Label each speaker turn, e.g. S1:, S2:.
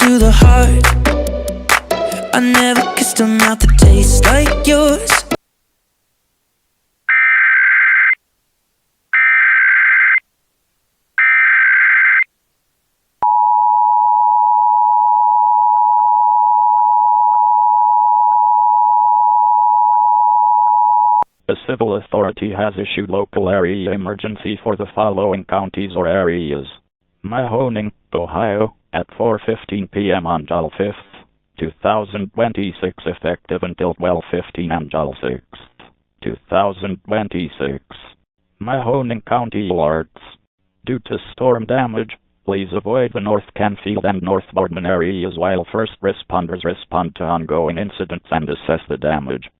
S1: to the heart. I never kissed a mouth that tastes like yours.
S2: A civil authority has issued local area emergency for the following counties or areas. Mahoning, Ohio, at 4:15 p.m. on July 5th, 2026, effective until 12:15 on July 6th, 2026. Mahoning County alerts. Due to storm damage, please avoid the North Canfield and North Boardman areas while first responders respond to ongoing incidents and assess the damage.